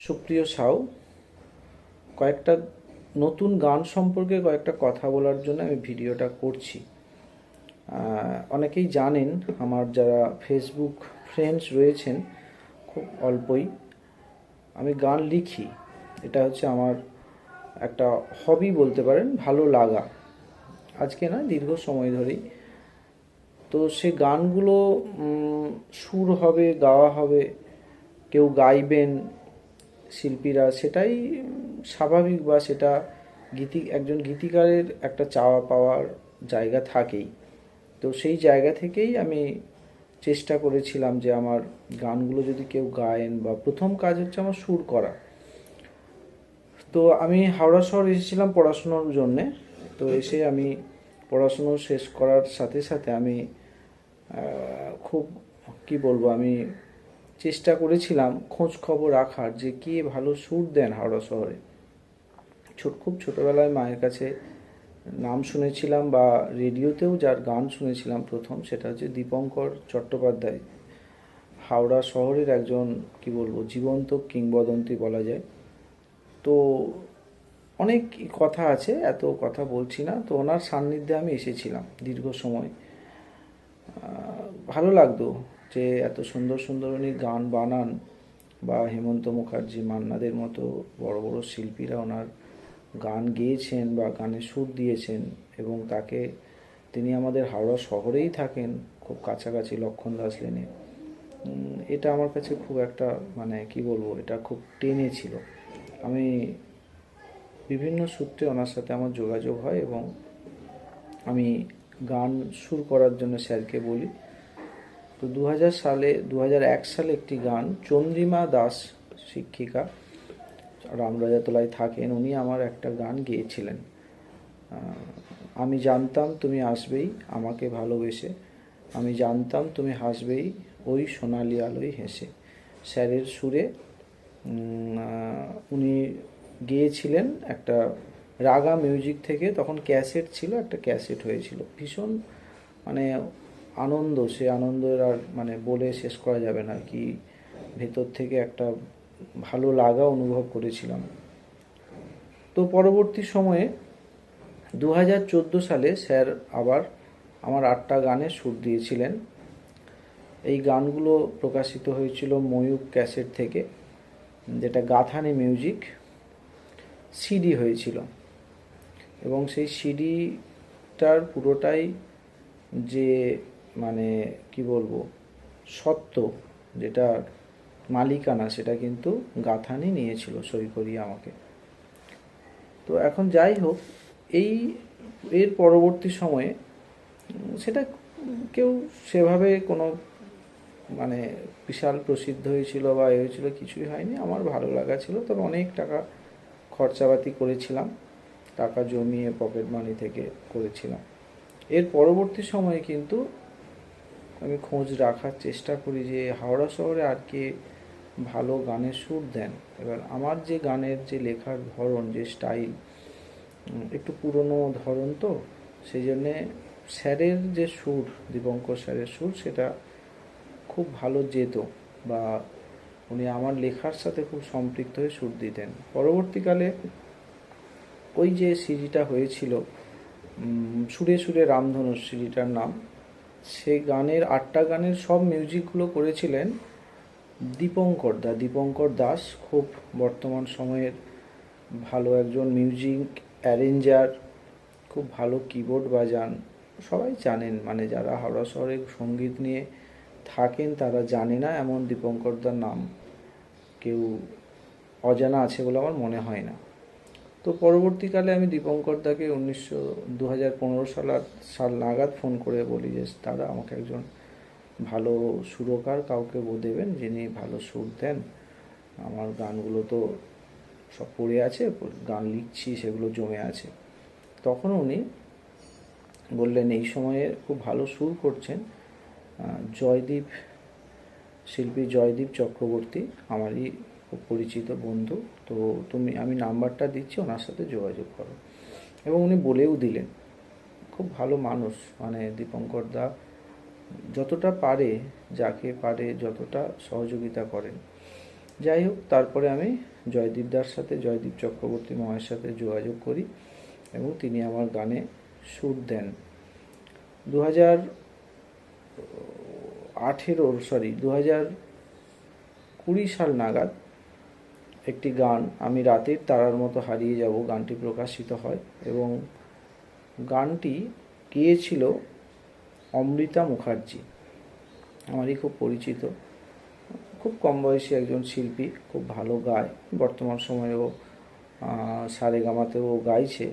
সুপ্রিয় সাউ, কয়েকটা নতুন গান সম্পর্কে কয়েকটা কথা বলার জন্য আমি ভিডিওটা করছি। অনেকেই জানেন, আমার যারা ফেসবুক ফ্রেন্ডস রয়েছেন খুব অল্পই, আমি গান লিখি। এটা হচ্ছে আমার একটা হবি বলতে পারেন, ভালো লাগা। আজকে না, দীর্ঘ সময় ধরেই। তো সে গানগুলো সুর হবে, গাওয়া হবে, কেউ গাইবেন শিল্পীরা, সেটাই স্বাভাবিক, বা সেটা একজন গীতিকারের একটা চাওয়া পাওয়ার জায়গা থাকেই। তো সেই জায়গা থেকেই আমি চেষ্টা করেছিলাম যে আমার গানগুলো যদি কেউ গায়েন, বা প্রথম কাজ হচ্ছে আমার সুর করা। তো আমি হাওড়া শহর এসেছিলাম পড়াশুনোর জন্যে। তো এসে আমি পড়াশুনো শেষ করার সাথে সাথে আমি খুব, কি বলবো, আমি চেষ্টা করেছিলাম খোঁজ খবর রাখার যে কে ভালো সুর দেন হাওড়া শহরে। খুব ছোটোবেলায় মায়ের কাছে নাম শুনেছিলাম, বা রেডিওতেও যার গান শুনেছিলাম প্রথম, সেটা হচ্ছে দীপঙ্কর চট্টোপাধ্যায়। হাওড়া শহরের একজন, কি বলবো, জীবন্ত কিংবদন্তি বলা যায়। তো অনেক কথা আছে, এত কথা বলছি না। তো ওনার সান্নিধ্যে আমি এসেছিলাম দীর্ঘ সময়। ভালো লাগতো যে এত সুন্দর সুন্দর উনি গান বানান, বা হেমন্ত মুখার্জি, মান্নাদের মতো বড় বড় শিল্পীরা ওনার গান গেয়েছেন বা গানে সুর দিয়েছেন। এবং তিনি আমাদের হাওড়া শহরেই থাকেন, খুব কাছাকাছি লক্ষণ দাস লেনে। এটা আমার কাছে খুব একটা, মানে কি বলবো, এটা খুব টেনেছিল। আমি বিভিন্ন সূত্রে ওনার সাথে আমার যোগাযোগ হয়, এবং আমি গান সুর করার জন্য স্যারকে বলি। তো 2001 সালে একটি গান, চন্দ্রিমা দাস শিক্ষিকা, রামরাজাতলায় থাকেন, উনি আমার একটা গান গেয়েছিলেন। আমি জানতাম তুমি আসবেই আমাকে ভালোবেসে, আমি জানতাম তুমি হাসবেই ওই সোনালি আলোয় হেসে। স্যারের সুরে উনি গেয়েছিলেন। একটা রাগা মিউজিক থেকে, তখন ক্যাসেট ছিল, একটা ক্যাসেট হয়েছিল। ভীষণ, মানে আনন্দ, সে আনন্দের আর মানে বলে শেষ করা যাবে না। কি ভেতর থেকে একটা ভালো লাগা অনুভব করেছিলাম। তো পরবর্তী সময়ে 2014 সালে স্যার আবার আমার 8টা গানে সুর দিয়েছিলেন। এই গানগুলো প্রকাশিত হয়েছিল ময়ূক ক্যাসেট থেকে, যেটা গাথানি মিউজিক সিডি হয়েছিল। এবং সেই সিডিটার পুরোটাই যে, মানে কি বলবো, সত্য, যেটা মালিকানা, সেটা কিন্তু গাথানি নিয়েছিল সই করিয়ে আমাকে। তো এখন যাই হোক, এই এর পরবর্তী সময়ে সেটা কেউ সেভাবে কোনো, মানে বিশাল প্রসিদ্ধ হয়েছিল বা এ হয়েছিল, কিছুই হয়নি। আমার ভালো লাগা ছিল, তবে অনেক টাকা খরচাপাতি করেছিলাম, টাকা জমিয়ে পকেট মানি থেকে করেছিলাম। এর পরবর্তী সময়ে কিন্তু আমি খোঁজ রাখার চেষ্টা করি যে হাওড়া শহরে আর কে ভালো গানের সুর দেন। এবার আমার যে গানের যে লেখার ধরন, যে স্টাইল, একটু পুরনো ধরন, তো সেই জন্যে স্যারের যে সুর, দীপঙ্কর স্যারের সুর, সেটা খুব ভালো যেত, বা উনি আমার লেখার সাথে খুব সম্পৃক্ত হয়ে সুর দিতেন। পরবর্তীকালে ওই যে সিডিটা হয়েছিল, সুরে সুরে রামধনু সিডিটার নাম, সেই গানের 8টা গানের সব মিউজিকগুলো করেছিলেন দীপঙ্কর দাস। খুব বর্তমান সময়ের ভালো একজন মিউজিক অ্যারেঞ্জার, খুব ভালো কিবোর্ড বাজান। সবাই জানেন, মানে যারা হাওড়া শহরে সঙ্গীত নিয়ে থাকেন তারা জানে না এমন দীপঙ্করদার নাম কেউ অজানা আছে বলে আমার মনে হয় না। তো পরবর্তীকালে আমি দীপঙ্করদাকে 2015 সাল নাগাদ ফোন করে বলি যে দাদা, আমাকে একজন ভালো সুরকার কাউকে দেবেন যিনি ভালো সুর দেন। আমার গানগুলো তো সব পড়ে আছে, গান লিখছি, সেগুলো জমে আছে। তখন উনি বললেন, এই সময়ে খুব ভালো সুর করছেন জয়দীপ, শিল্পী জয়দীপ চক্রবর্তী, আমারই খুব পরিচিত বন্ধু। তো আমি নাম্বারটা দিচ্ছি, ওনার সাথে যোগাযোগ করো। এবং উনি বলেও দিলেন। খুব ভালো মানুষ, মানে দীপঙ্কর দা যতটা পারে, যাকে পারে যতটা সহযোগিতা করেন। যাই হোক, তারপরে আমি জয়দীপদার সাথে, জয়দীপ চক্রবর্তী মহাশয়ের সাথে যোগাযোগ করি এবং তিনি আমার গানে সুর দেন। 2020 সাল নাগাদ একটি গান, আমি রাতের তারার মতো হারিয়ে যাব, গানটি প্রকাশিত হয় এবং গানটি গেয়েছিল অমৃতা মুখার্জি, আমারই খুব পরিচিত, খুব কম বয়সী একজন শিল্পী, খুব ভালো গায়। বর্তমান সময়েও সারেগামাতেও গাইছে,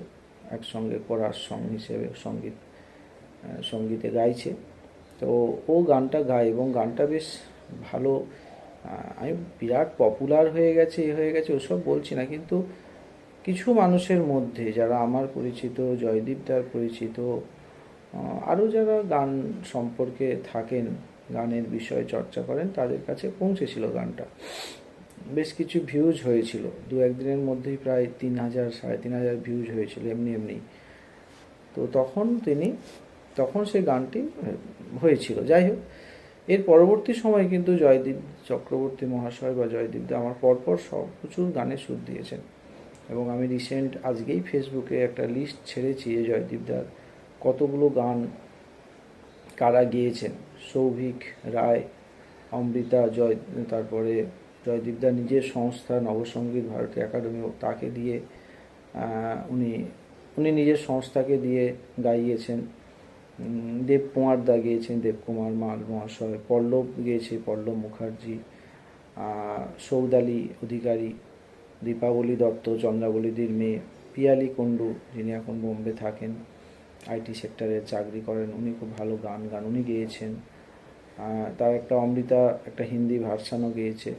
একসঙ্গে করার সং হিসেবে সঙ্গীতে গাইছে। তো ও গানটা গায় এবং গানটা বেশ ভালো। আমি বিরাট পপুলার হয়ে গেছে, হয়ে গেছে ওসব বলছি না, কিন্তু কিছু মানুষের মধ্যে, যারা আমার পরিচিত, জয়দীপদার পরিচিত, আরও যারা গান সম্পর্কে থাকেন, গানের বিষয়ে চর্চা করেন, তাদের কাছে পৌঁছেছিল গানটা। বেশ কিছু ভিউজ হয়েছিল, 1-2 দিনের মধ্যেই প্রায় 3,000 3,500 ভিউজ হয়েছিল এমনি। তো তখন সেই গানটি হয়েছিল। যাই হোক, এর পরবর্তী সময় কিন্তু জয়দীপ চক্রবর্তী মহাশয় বা জয়দীপদা আমার পরপর প্রচুর গানে সুর দিয়েছেন এবং আমি রিসেন্ট আজকেই ফেসবুকে একটা লিস্ট ছেড়েছি যে জয়দীপদার কতগুলো গান কারা গিয়েছেন। সৌভিক রায়, অমৃতা, তারপরে জয়দীপদা নিজের সংস্থা নবসঙ্গীত ভারতী একাডেমি, তাকে দিয়ে উনি নিজের সংস্থাকে দিয়ে গাইয়েছেন। দেবকুমার দা গিয়েছেন, দেবকুমার মাল মহাশয়। পল্লব গিয়েছে, পল্লব মুখার্জি, সৌদালি অধিকারী, দীপাবলি দত্ত, চন্দ্রাবলীদির মেয়ে, পিয়ালি কুণ্ডু, যিনি এখন বোম্বে থাকেন, আইটি সেক্টরে চাকরি করেন, উনি খুব ভালো গান উনি গেয়েছেন। তার একটা অমৃতা একটা হিন্দি ভার্সানও গেয়েছে।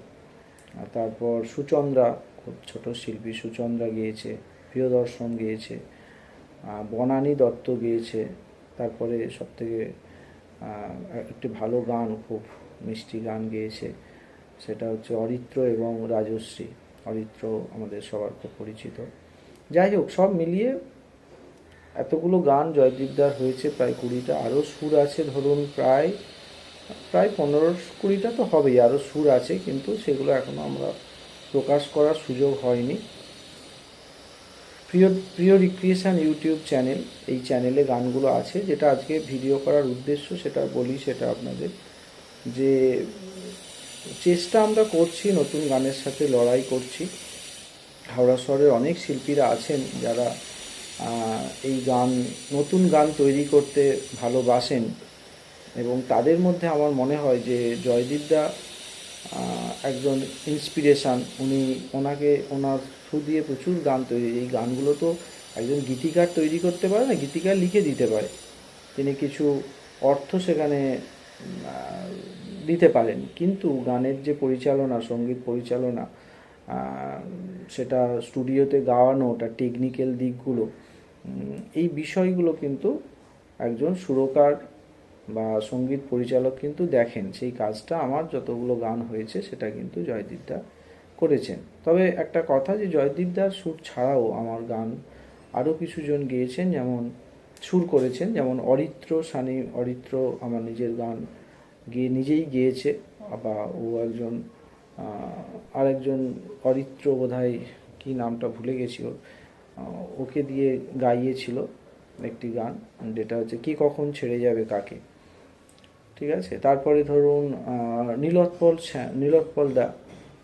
তারপর সুচন্দ্রা, খুব ছোট শিল্পী, সুচন্দ্রা গেয়েছে, প্রিয়দর্শন গেয়েছে, বনানী দত্ত গেয়েছে। তারপরে সবথেকে একটি ভালো গান, খুব মিষ্টি গান গেয়েছে, সেটা হচ্ছে অরিত্র এবং রাজশ্রী। অরিত্র আমাদের সবার খুব পরিচিত। যাই হোক, সব মিলিয়ে এতগুলো গান জয়দীপদার হয়েছে, প্রায় 20টা। আরও সুর আছে, ধরুন প্রায় 15-20টা তো হবেই, আরও সুর আছে, কিন্তু সেগুলো এখনও আমরা প্রকাশ করার সুযোগ হয়নি। প্রিয় রিক্রিয়েশন ইউটিউব চ্যানেল, এই চ্যানেলে গানগুলো আছে। যেটা আজকে ভিডিও করার উদ্দেশ্য সেটা বলি, সেটা আপনাদের, যে চেষ্টা আমরা করছি, নতুন গানের সাথে লড়াই করছি। হাওড়া শহরের অনেক শিল্পীরা আছেন যারা এই নতুন গান তৈরি করতে ভালোবাসেন এবং তাদের মধ্যে আমার মনে হয় যে জয়দীপদা একজন ইন্সপিরেশান। ওনার থ্রু দিয়ে প্রচুর গান তৈরি, এই গানগুলো তো একজন গীতিকার তৈরি করতে পারে না, গীতিকার লিখে দিতে পারে, তিনি কিছু অর্থ সেখানে দিতে পারেন, কিন্তু গানের যে পরিচালনা, সঙ্গীত পরিচালনা, সেটা স্টুডিওতে গাওয়ানো, ওটা টেকনিক্যাল দিকগুলো, এই বিষয়গুলো কিন্তু একজন সুরকার বা সঙ্গীত পরিচালক কিন্তু দেখেন। সেই কাজটা আমার যতগুলো গান হয়েছে সেটা কিন্তু জয়দীপদা করেছেন। তবে একটা কথা, যে জয়দীপদার সুর ছাড়াও আমার গান আরও কিছুজন গেয়েছেন, যেমন সুর করেছেন, যেমন অরিত্র আমার নিজের গান নিজেই গেয়েছে, বা ও একজন আরেকজন অরিত্র, বোধহয় কী নামটা ভুলে গেছি ওর, ওকে দিয়ে গাইয়েছিল একটি গান, যেটা হচ্ছে কি কখন ছেড়ে যাবে কাকে। ঠিক আছে, তারপরে ধরুন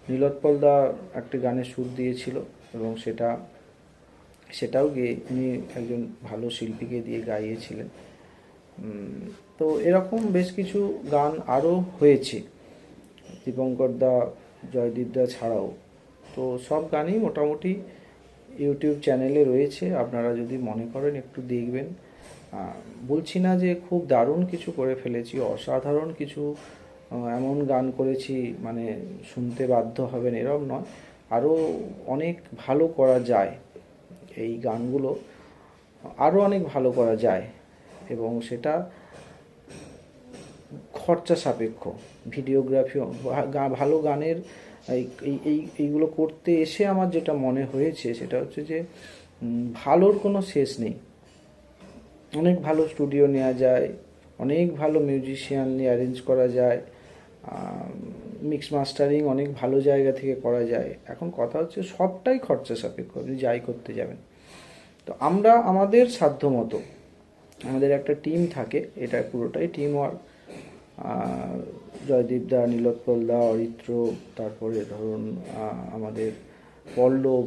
নীলোৎপল দা একটি গানে সুর দিয়েছিল এবং সেটাও গিয়ে উনি একজন ভালো শিল্পীকে দিয়ে গাইয়েছিলেন। তো এরকম বেশ কিছু গান আরও হয়েছে দীপঙ্কর দা, জয়দীপ দা ছাড়াও। তো সব গানই মোটামুটি ইউটিউব চ্যানেলে রয়েছে, আপনারা যদি মনে করেন একটু দেখবেন। বলছি না যে খুব দারুণ কিছু করে ফেলেছি, অসাধারণ কিছু এমন গান করেছি মানে শুনতে বাধ্য হবেন এরকম নয়, আরও অনেক ভালো করা যায়, এই গানগুলো আরও অনেক ভালো করা যায় এবং সেটা খরচা সাপেক্ষ। ভিডিওগ্রাফি, ভালো গানের এইগুলো করতে এসে আমার যেটা মনে হয়েছে সেটা হচ্ছে যে ভালোর কোনো শেষ নেই। অনেক ভালো স্টুডিও নেওয়া যায়, অনেক ভালো মিউজিশিয়ান নিয়ে অ্যারেঞ্জ করা যায়, মিক্স মাস্টারিং অনেক ভালো জায়গা থেকে করা যায়। এখন কথা হচ্ছে সবটাই খরচা সাপেক্ষ, আপনি যাই করতে যাবেন। তো আমরা আমাদের সাধ্য মতো, আমাদের একটা টিম থাকে, এটা পুরোটাই টিম ওয়ার্ক। জয়দীপ দা, নীলোৎপল দা, অরিত্র, তারপরে ধরুন আমাদের পল্লব,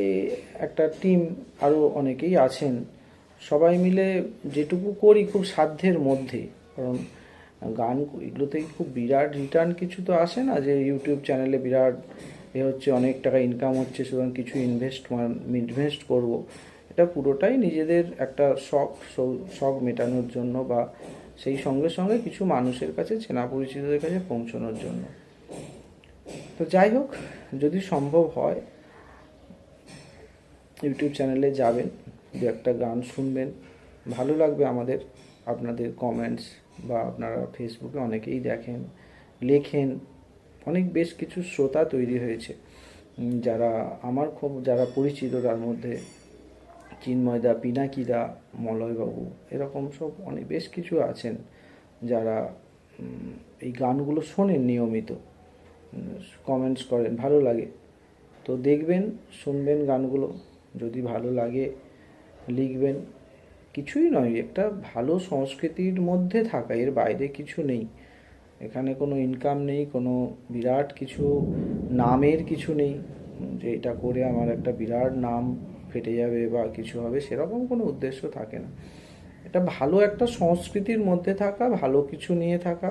এই একটা টিম, আরও অনেকেই আছেন। সবাই মিলে যেটুকু করি খুব সাধ্যের মধ্যে। কারণ গান এগুলোতে খুব বিরাট রিটার্ন কিছু তো আসে না, যে ইউটিউব চ্যানেলে বিরাট হচ্ছে, অনেক টাকা ইনকাম হচ্ছে, সুতরাং কিছু ইনভেস্ট করব। এটা পুরোটাই নিজেদের একটা শখ মেটানোর জন্য, বা সেই সঙ্গে সঙ্গে কিছু মানুষের কাছে, চেনা পরিচিতদের কাছে পৌঁছানোর জন্য। তো যাই হোক, যদি সম্ভব হয় ইউটিউব চ্যানেলে যাবেন, দু একটা গান শুনবেন, ভালো লাগবে আমাদের। আপনাদের কমেন্টস, বা আপনারা ফেসবুকে অনেকেই দেখেন, লেখেন, অনেক বেশ কিছু শ্রোতা তৈরি হয়েছে, যারা আমার খুব যারা পরিচিত, তার মধ্যে চিন্ময়দা, পিনাকিদা, মলয়বাবু, এরকম সব অনেক বেশ কিছু আছেন যারা এই গানগুলো শোনেন নিয়মিত, কমেন্টস করেন, ভালো লাগে। তো দেখবেন, শুনবেন গানগুলো, যদি ভালো লাগে লিখবেন। কিছুই নয়, একটা ভালো সংস্কৃতির মধ্যে থাকা, এর বাইরে কিছু নেই। এখানে কোনো ইনকাম নেই, কোনো বিরাট কিছু নামের কিছু নেই, যে এটা করে আমার একটা বিরাট নাম ফেটে যাবে বা কিছু হবে, সেরকম কোনো উদ্দেশ্য থাকে না। এটা ভালো একটা সংস্কৃতির মধ্যে থাকা, ভালো কিছু নিয়ে থাকা,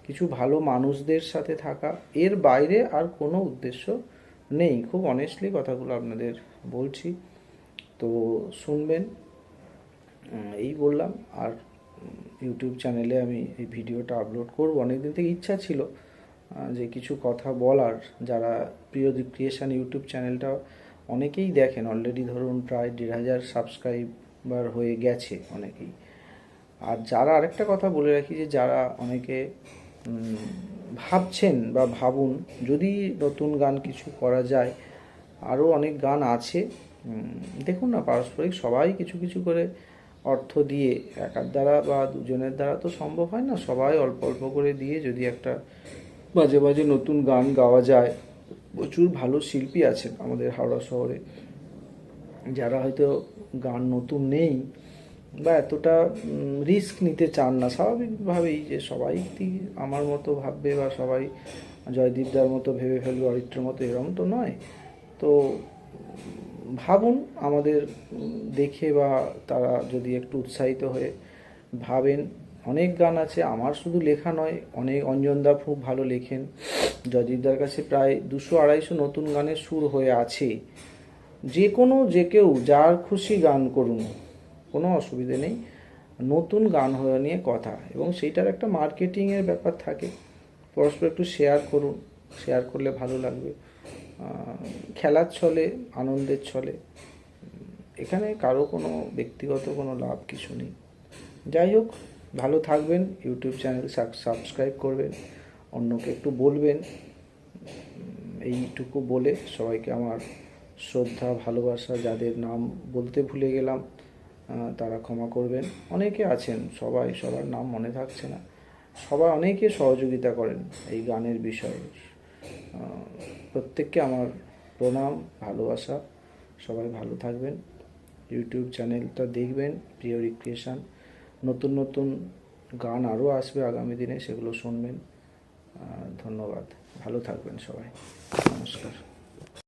কিছু ভালো মানুষদের সাথে থাকা, এর বাইরে আর কোনো উদ্দেশ্য নেই। খুব অনেস্টলি কথাগুলো আপনাদের বলছি। তো শুনবেন, এই বললাম। আর ইউটিউব চ্যানেলে আমি এই ভিডিওটা আপলোড করব, অনেকদিন থেকে ইচ্ছা ছিল যে কিছু কথা বলার। যারা প্রিয় ক্রিয়েশন ইউটিউব চ্যানেলটা অনেকেই দেখেন, অলরেডি ধরুন প্রায় 1,500 সাবস্ক্রাইবার হয়ে গেছে অনেকেই। আর যারা, আরেকটা কথা বলে রাখি, যে যারা অনেকে ভাবছেন বা ভাবুন, যদি নতুন গান কিছু করা যায়, আরও অনেক গান আছে। দেখুন না, পারস্পরিক সবাই কিছু কিছু করে অর্থ দিয়ে, একার দ্বারা বা দুজনের দ্বারা তো সম্ভব হয় না, সবাই অল্প অল্প করে দিয়ে যদি একটা বাজে বাজে নতুন গান গাওয়া যায়। প্রচুর ভালো শিল্পী আছেন আমাদের হাওড়া শহরে, যারা হয়তো গান নতুন নেই বা এতটা রিস্ক নিতে চান না, স্বাভাবিকভাবেই, যে সবাই আমার মতো ভাববে বা সবাই জয়দীপদার মতো ভেবে ফেলবে, অরিত্রের মতো, এরকম তো নয়। তো ভাবুন আমাদের দেখে, বা তারা যদি একটু উৎসাহিত হয়ে ভাবেন। অনেক গান আছে, আমার শুধু লেখা নয়, অনেক, অঞ্জনদা খুব ভালো লেখেন, জয়দীপদার কাছে প্রায় 200-250 নতুন গানের সুর হয়ে আছে। যে কেউ যার খুশি গান করুন, কোনো অসুবিধে নেই। নতুন গান হয়ে নিয়ে কথা, এবং সেইটার একটা মার্কেটিংয়ের ব্যাপার থাকে। পরস্পর একটু শেয়ার করুন, শেয়ার করলে ভালো লাগবে। খেলার ছলে, আনন্দের ছলে, এখানে কারো কোনো ব্যক্তিগত কোনো লাভ কিছু নেই। যাই হোক, ভালো থাকবেন, ইউটিউব চ্যানেল সাবস্ক্রাইব করবেন, অন্যকে একটু বলবেন। এইটুকু বলে সবাইকে আমার শ্রদ্ধা, ভালোবাসা। যাদের নাম বলতে ভুলে গেলাম তারা ক্ষমা করবেন। অনেকে আছেন, সবাই সবার নাম মনে থাকছে না, সবাই অনেকে সহযোগিতা করেন এই গানের বিষয়ে। প্রত্যেককে আমার প্রণাম, ভালোবাসা। সবাই ভালো থাকবেন। ইউটিউব চ্যানেলটা দেখবেন, প্রিয় রিক্রিয়েশন। নতুন নতুন গান আরও আসবে আগামী দিনে, সেগুলো শুনবেন। ধন্যবাদ, ভালো থাকবেন সবাই, নমস্কার।